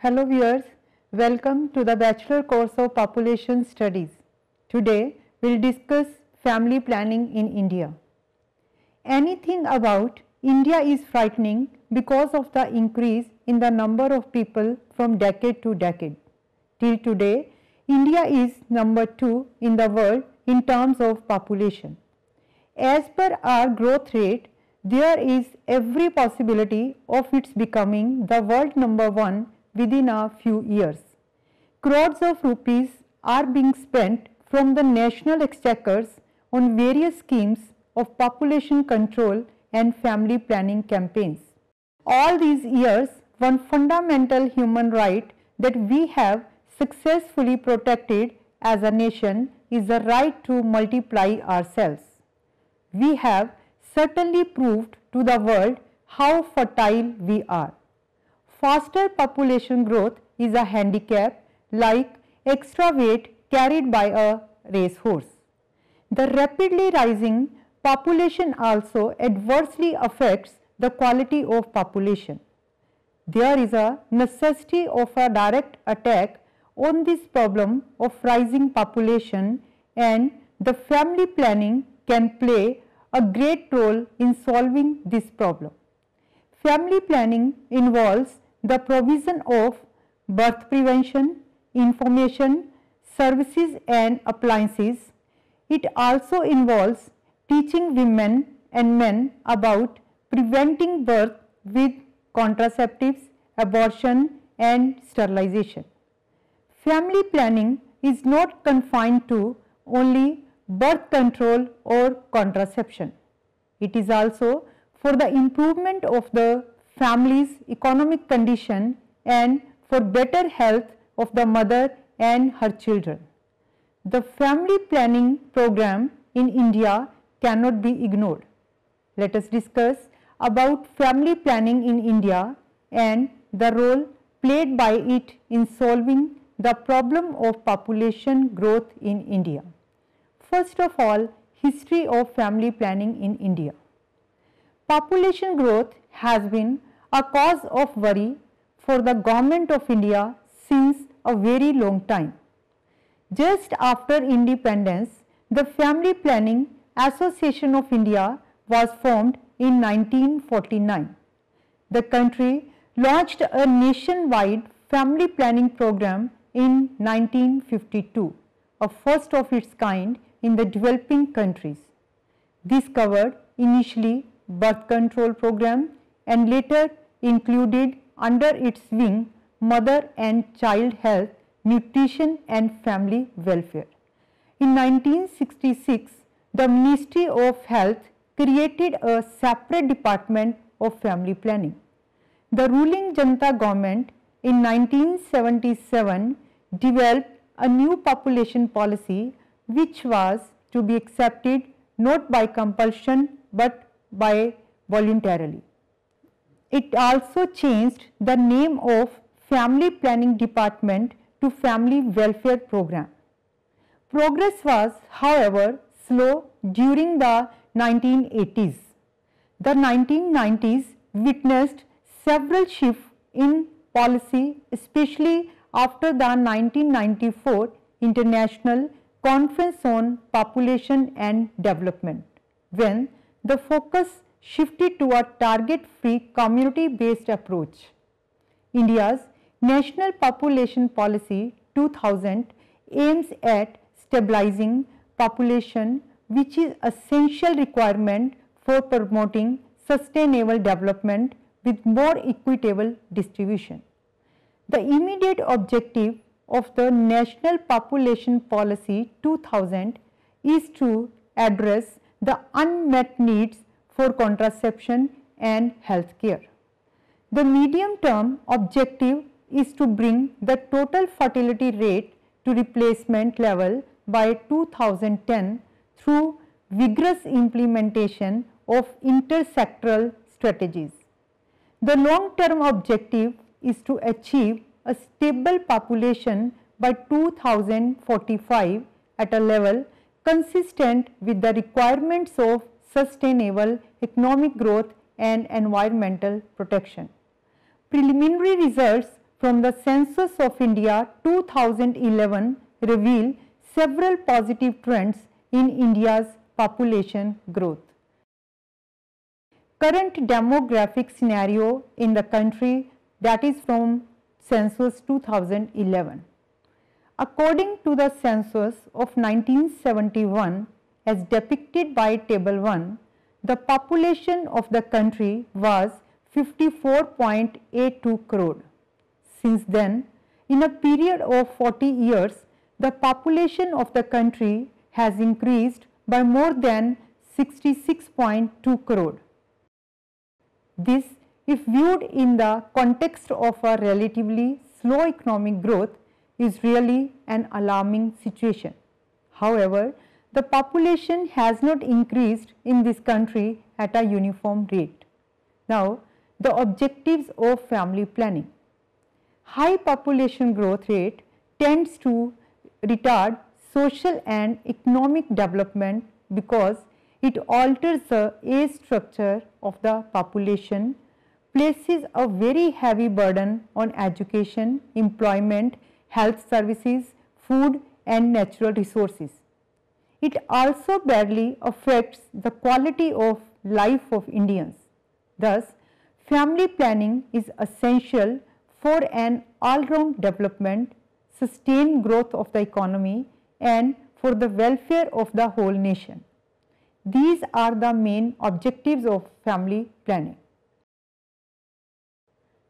Hello viewers, welcome to the Bachelor course of Population Studies. Today we will discuss family planning in India. Anything about India is frightening because of the increase in the number of people from decade to decade. Till today, India is number 2 in the world in terms of population. As per our growth rate, there is every possibility of its becoming the world number 1 within a few years. Crores of rupees are being spent from the national exchequers on various schemes of population control and family planning campaigns. All these years, one fundamental human right that we have successfully protected as a nation is the right to multiply ourselves. We have certainly proved to the world how fertile we are. Faster population growth is a handicap like extra weight carried by a racehorse. The rapidly rising population also adversely affects the quality of population. There is a necessity of a direct attack on this problem of rising population, and the family planning can play a great role in solving this problem. Family planning involves the provision of birth prevention, information, services and appliances. It also involves teaching women and men about preventing birth with contraceptives, abortion and sterilization. Family planning is not confined to only birth control or contraception. It is also for the improvement of the family's economic condition and for better health of the mother and her children. The family planning program in India cannot be ignored. Let us discuss about family planning in India and the role played by it in solving the problem of population growth in India. First of all, history of family planning in India. Population growth has been a cause of worry for the Government of India since a very long time. Just after independence, the Family Planning Association of India was formed in 1949. The country launched a nationwide family planning program in 1952, a first of its kind in the developing countries. This covered initially birth control program and later included under its wing mother and child health, nutrition and family welfare. In 1966, the Ministry of Health created a separate department of family planning. The ruling Janata government in 1977 developed a new population policy which was to be accepted not by compulsion but by voluntarily. It also changed the name of Family Planning Department to Family Welfare Program. Progress was, however, slow during the 1980s. The 1990s witnessed several shifts in policy, especially after the 1994 International Conference on Population and Development, when the focus shifted to a target-free community-based approach. India's National Population Policy 2000 aims at stabilizing population, which is an essential requirement for promoting sustainable development with more equitable distribution. The immediate objective of the National Population Policy 2000 is to address the unmet needs for contraception and health care. The medium-term objective is to bring the total fertility rate to replacement level by 2010 through vigorous implementation of intersectoral strategies. The long-term objective is to achieve a stable population by 2045 at a level consistent with the requirements of sustainable economic growth and environmental protection. Preliminary results from the Census of India 2011 reveal several positive trends in India's population growth. Current demographic scenario in the country, that is from Census 2011. According to the census of 1971 as depicted by Table 1, the population of the country was 54.82 crore. Since then, in a period of 40 years, the population of the country has increased by more than 66.2 crore. This, if viewed in the context of a relatively slow economic growth, is really an alarming situation. However, the population has not increased in this country at a uniform rate. Now, the objectives of family planning. High population growth rate tends to retard social and economic development because it alters the age structure of the population, places a very heavy burden on education, employment, health services, food and natural resources. It also badly affects the quality of life of Indians. Thus, family planning is essential for an all-round development, sustained growth of the economy and for the welfare of the whole nation. These are the main objectives of family planning.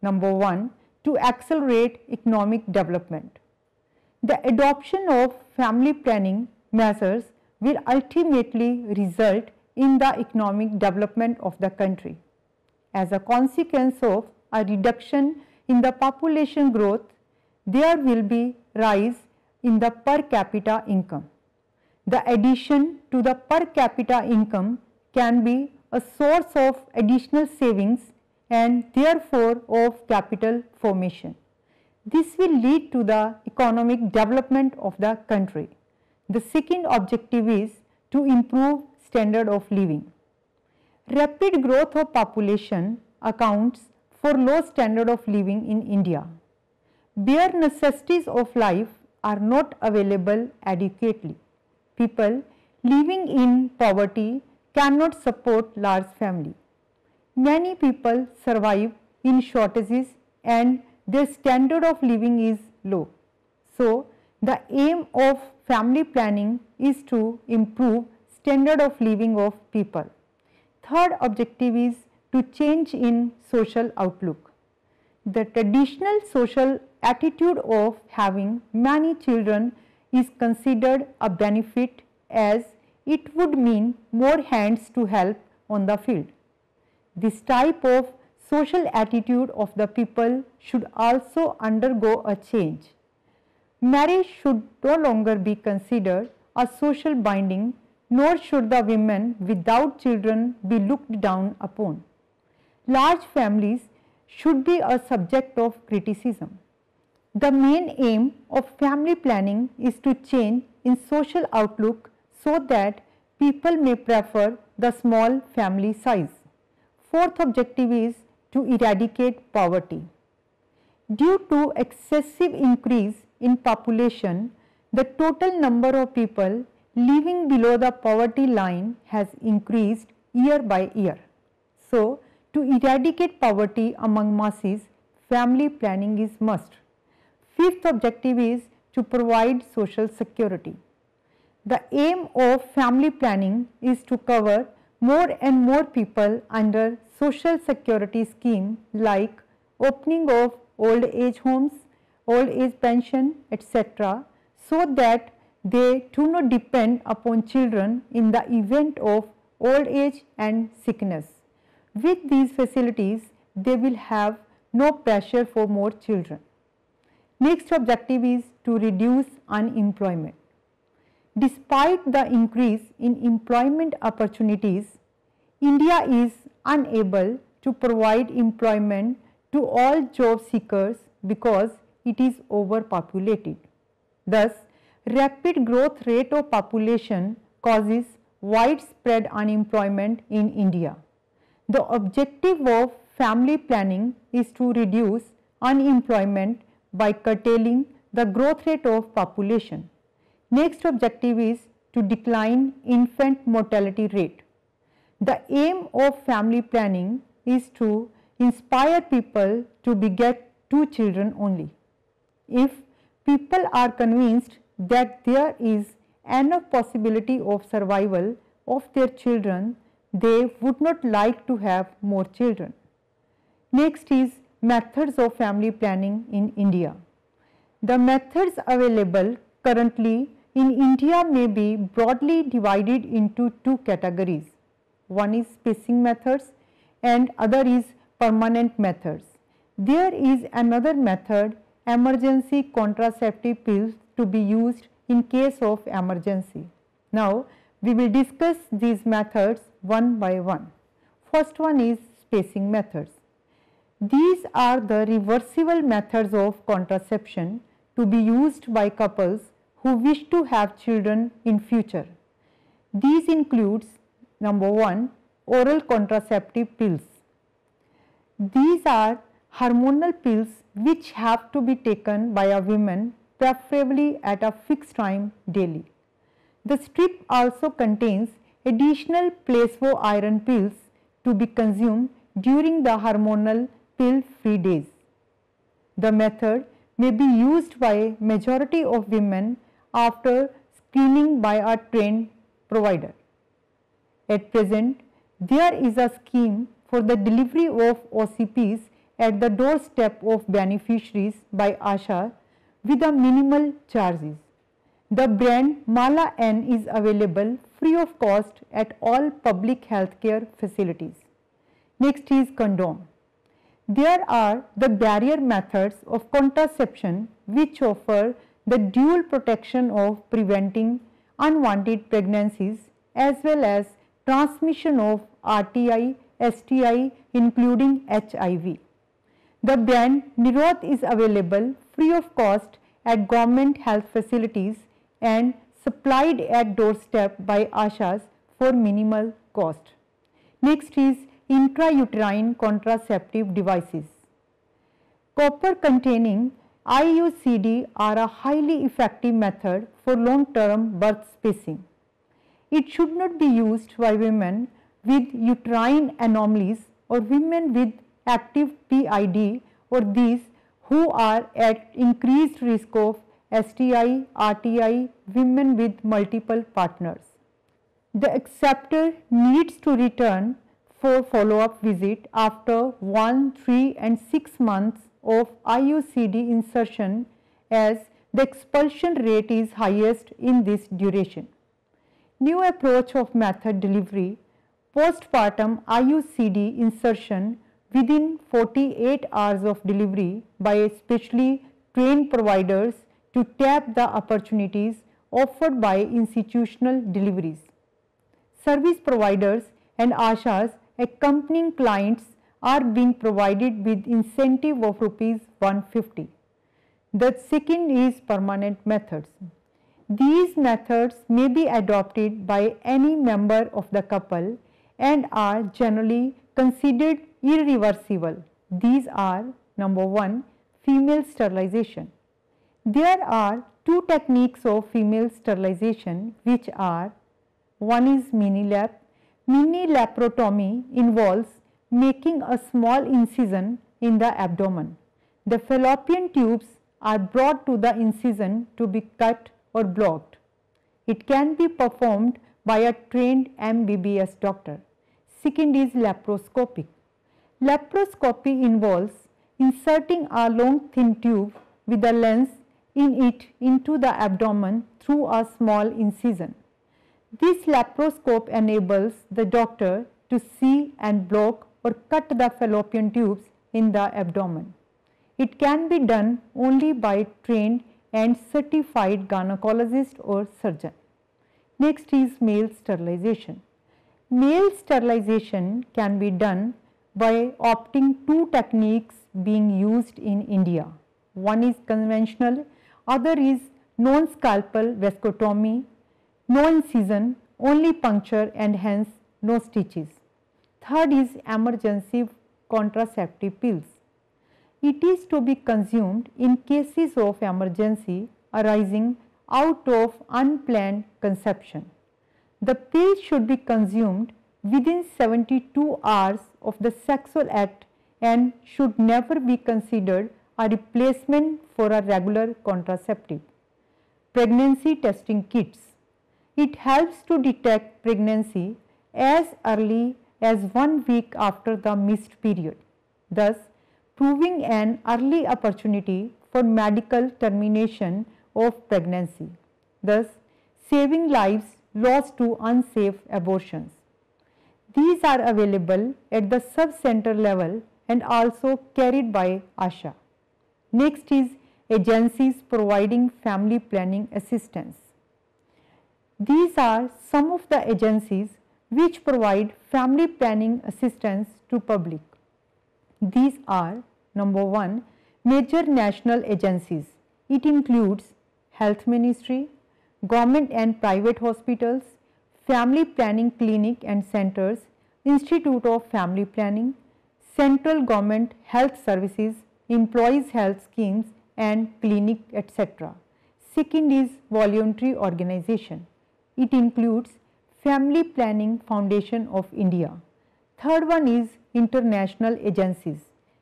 Number 1, to accelerate economic development. The adoption of family planning measures will ultimately result in the economic development of the country. As a consequence of a reduction in the population growth, there will be rise in the per capita income. The addition to the per capita income can be a source of additional savings and therefore of capital formation. This will lead to the economic development of the country. The second objective is to improve standard of living. Rapid growth of population accounts for low standard of living in India. Bare necessities of life are not available adequately. People living in poverty cannot support large family. Many people survive in shortages and their standard of living is low. So, the aim of family planning is to improve standard of living of people. Third objective is to change in social outlook. The traditional social attitude of having many children is considered a benefit as it would mean more hands to help on the field. This type of social attitude of the people should also undergo a change. Marriage should no longer be considered a social binding, nor should the women without children be looked down upon. Large families should be a subject of criticism. The main aim of family planning is to change in social outlook so that people may prefer the small family size. Fourth objective is to eradicate poverty. Due to excessive increase in population, the total number of people living below the poverty line has increased year by year. So, to eradicate poverty among masses, family planning is must. Fifth objective is to provide social security. The aim of family planning is to cover more and more people under social security scheme like opening of old age homes, old age pension, etc., so that they do not depend upon children in the event of old age and sickness. With these facilities, they will have no pressure for more children. Next objective is to reduce unemployment. Despite the increase in employment opportunities, India is unable to provide employment to all job seekers because it is overpopulated. Thus, rapid growth rate of population causes widespread unemployment in India. The objective of family planning is to reduce unemployment by curtailing the growth rate of population. Next objective is to decline infant mortality rate. The aim of family planning is to inspire people to beget 2 children only. If people are convinced that there is enough possibility of survival of their children, they would not like to have more children. Next is methods of family planning in India. The methods available currently in India may be broadly divided into 2 categories. One is spacing methods and other is permanent methods. There is another method, emergency contraceptive pills, to be used in case of emergency. Now we will discuss these methods one by one. First one is spacing methods. These are the reversible methods of contraception to be used by couples who wish to have children in future. These includes number 1, oral contraceptive pills. These are hormonal pills which have to be taken by a woman preferably at a fixed time daily. The strip also contains additional placebo iron pills to be consumed during the hormonal pill-free days. The method may be used by majority of women after screening by a trained provider. At present, there is a scheme for the delivery of OCPs at the doorstep of beneficiaries by ASHA with a minimal charges. The brand Mala N is available free of cost at all public healthcare facilities. Next is condom. There are the barrier methods of contraception which offer the dual protection of preventing unwanted pregnancies as well as transmission of RTI, STI including HIV. The brand Nirod is available free of cost at government health facilities and supplied at doorstep by ASHAs for minimal cost. Next is intrauterine contraceptive devices. Copper containing IUCD are a highly effective method for long-term birth spacing. It should not be used by women with uterine anomalies or women with active PID or these who are at increased risk of STI, RTI, women with multiple partners. The acceptor needs to return for follow-up visit after 1, 3 and 6 months of IUCD insertion as the expulsion rate is highest in this duration. New approach of method delivery, postpartum IUCD insertion within 48 hours of delivery by specially trained providers to tap the opportunities offered by institutional deliveries. Service providers and ASHAs accompanying clients are being provided with incentive of rupees 150. The second is permanent methods. These methods may be adopted by any member of the couple and are generally considered irreversible. These are number 1, female sterilization. There are 2 techniques of female sterilization which are, one is mini-lap. Mini-laparotomy involves making a small incision in the abdomen. The fallopian tubes are brought to the incision to be cut or blocked. It can be performed by a trained MBBS doctor. Second is laparoscopic. Laparoscopy involves inserting a long thin tube with a lens in it into the abdomen through a small incision. This laparoscope enables the doctor to see and block or cut the fallopian tubes in the abdomen. It can be done only by trained and certified gynecologist or surgeon. Next is male sterilization. Male sterilization can be done by opting 2 techniques being used in India. One is conventional, other is non-scalpel vasectomy, no incision, only puncture and hence no stitches. Third is emergency contraceptive pills. it is to be consumed in cases of emergency arising out of unplanned conception. The pill should be consumed within 72 hours of the sexual act and should never be considered a replacement for a regular contraceptive. Pregnancy testing kits. It helps to detect pregnancy as early as 1 week after the missed period, thus proving an early opportunity for medical termination of pregnancy, thus saving lives lost to unsafe abortions. These are available at the sub-center level and also carried by ASHA. Next is agencies providing family planning assistance. These are some of the agencies which provide family planning assistance to public. These are number 1, major national agencies. It includes Health Ministry, government and private hospitals, family planning clinic and centers, Institute of Family Planning, central government health services, employees health schemes and clinic, etc. Second is voluntary organization. It includes Family Planning Foundation of India. Third one is international agencies.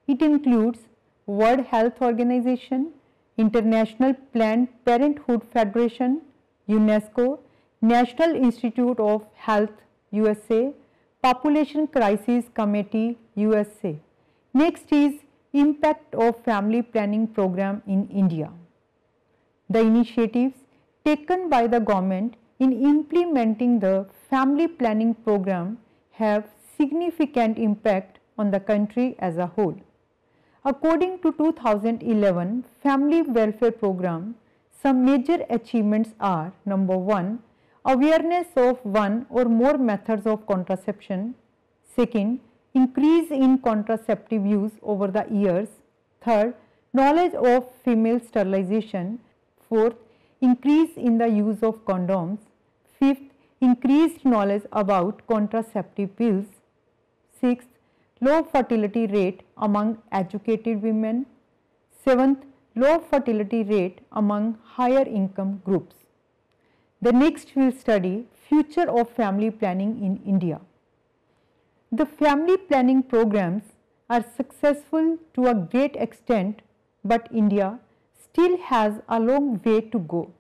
It includes World Health Organization, International Planned Parenthood Federation, UNESCO, National Institute of Health USA, Population Crisis Committee USA. Next is Impact of Family Planning Program in India. The initiatives taken by the government in implementing the family planning program have significant impact on the country as a whole. According to 2011 Family Welfare Program, some major achievements are number 1, awareness of one or more methods of contraception. Second, increase in contraceptive use over the years. Third, knowledge of female sterilization. Fourth, increase in the use of condoms. Fifth, increased knowledge about contraceptive pills. Sixth, low fertility rate among educated women. Seventh, low fertility rate among higher income groups. The next we will study future of family planning in India. The family planning programs are successful to a great extent, but India still has a long way to go.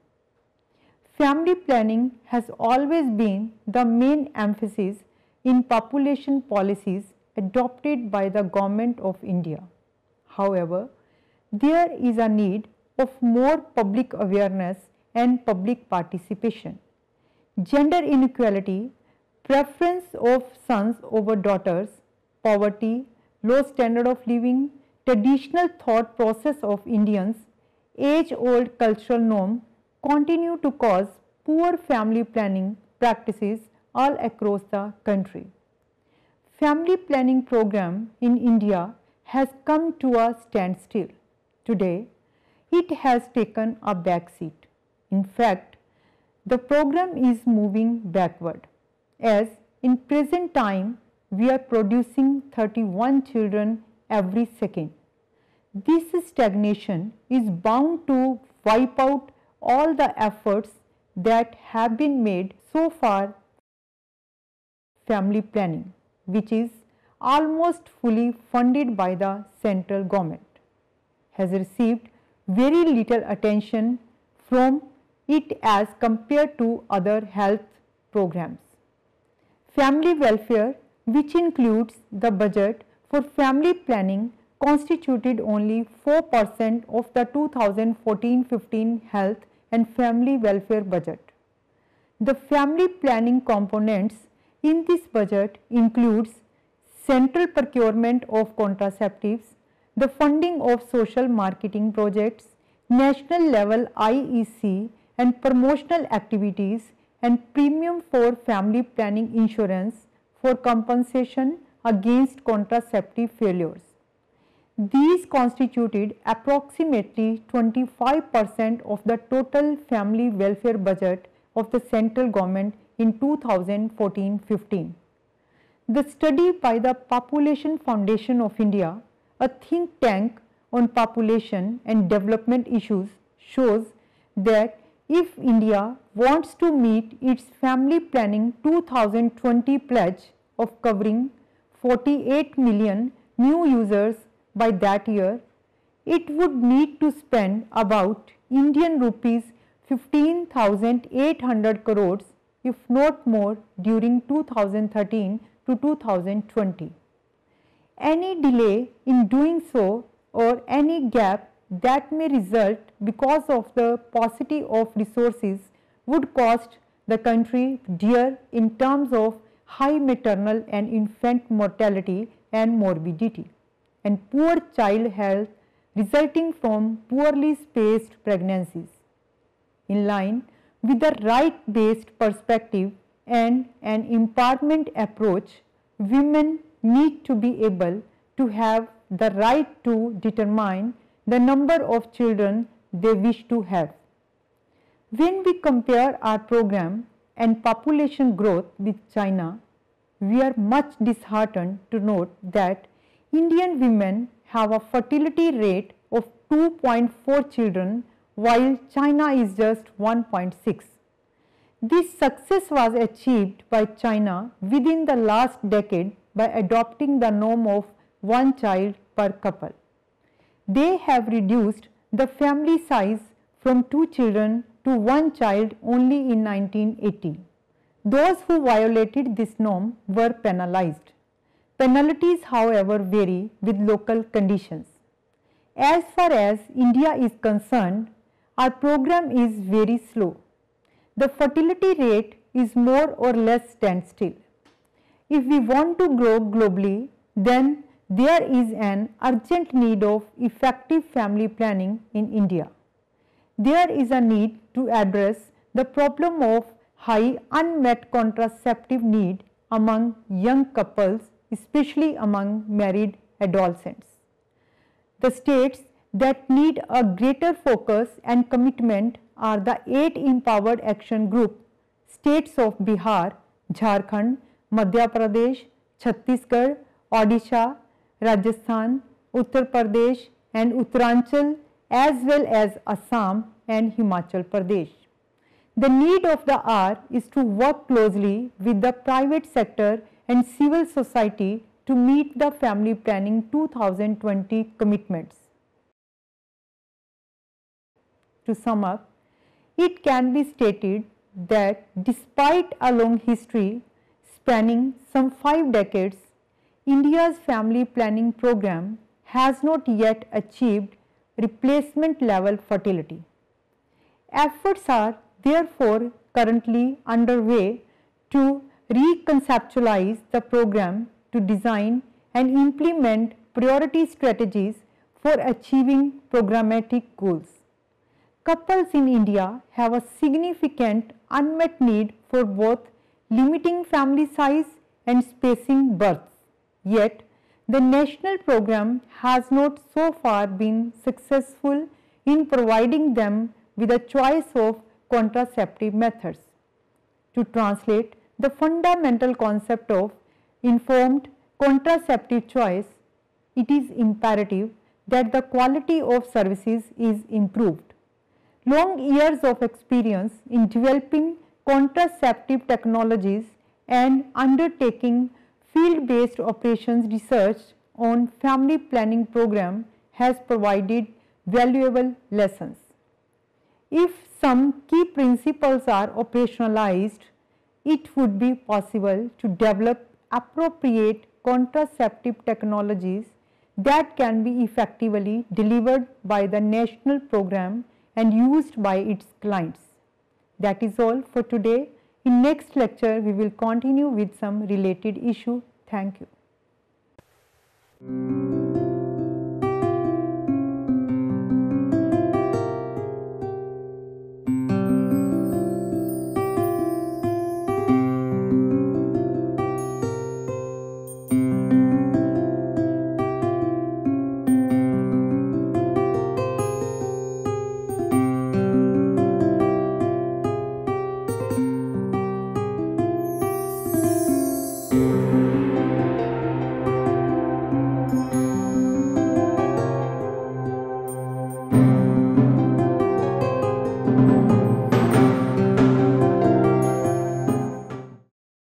Family planning has always been the main emphasis in population policies adopted by the Government of India. However, there is a need of more public awareness and public participation. Gender inequality, preference of sons over daughters, poverty, low standard of living, traditional thought process of Indians, age-old cultural norm continue to cause poor family planning practices all across the country. Family planning program in India has come to a standstill. Today, it has taken a back seat. In fact, the program is moving backward, as in present time we are producing 31 children every second. This stagnation is bound to wipe out all the efforts that have been made so far. Family planning, which is almost fully funded by the central government, has received very little attention from it as compared to other health programs. Family welfare, which includes the budget for family planning, constituted only 4% of the 2014-15 health and family welfare budget. The family planning components in this budget includes central procurement of contraceptives, the funding of social marketing projects, national level IEC and promotional activities, and premium for family planning insurance for compensation against contraceptive failures. These constituted approximately 25% of the total family welfare budget of the central government in 2014-15. The study by the Population Foundation of India, a think tank on population and development issues shows that if India wants to meet its Family Planning 2020 pledge of covering 48 million new users by that year, it would need to spend about Indian rupees 15,800 crores, if not more, during 2013 to 2020. Any delay in doing so or any gap that may result because of the paucity of resources would cost the country dear in terms of high maternal and infant mortality and morbidity, and poor child health resulting from poorly spaced pregnancies. In line with the right-based perspective and an empowerment approach, women need to be able to have the right to determine the number of children they wish to have. When we compare our program and population growth with China, we are much disheartened to note that Indian women have a fertility rate of 2.4 children while China is just 1.6. This success was achieved by China within the last decade by adopting the norm of one child per couple. They have reduced the family size from 2 children to 1 child only in 1980. Those who violated this norm were penalized. Penalties, however, vary with local conditions. As far as India is concerned, our program is very slow. The fertility rate is more or less standstill. If we want to grow globally, then there is an urgent need of effective family planning in India. There is a need to address the problem of high unmet contraceptive need among young couples, especially among married adolescents. The states that need a greater focus and commitment are the 8 Empowered Action Group states of Bihar, Jharkhand, Madhya Pradesh, Chhattisgarh, Odisha, Rajasthan, Uttar Pradesh and Uttaranchal, as well as Assam and Himachal Pradesh. The need of the hour is to work closely with the private sector and civil society to meet the Family Planning 2020 commitments. To sum up, it can be stated that despite a long history spanning some 5 decades, India's family planning program has not yet achieved replacement level fertility. Efforts are therefore currently underway to reconceptualize the program to design and implement priority strategies for achieving programmatic goals. Couples in India have a significant unmet need for both limiting family size and spacing births. Yet, the national program has not so far been successful in providing them with a choice of contraceptive methods. To translate the fundamental concept of informed contraceptive choice, it is imperative that the quality of services is improved. Long years of experience in developing contraceptive technologies and undertaking field-based operations research on family planning program has provided valuable lessons. If some key principles are operationalized, it would be possible to develop appropriate contraceptive technologies that can be effectively delivered by the national program and used by its clients. That is all for today. In next lecture, we will continue with some related issue. Thank you.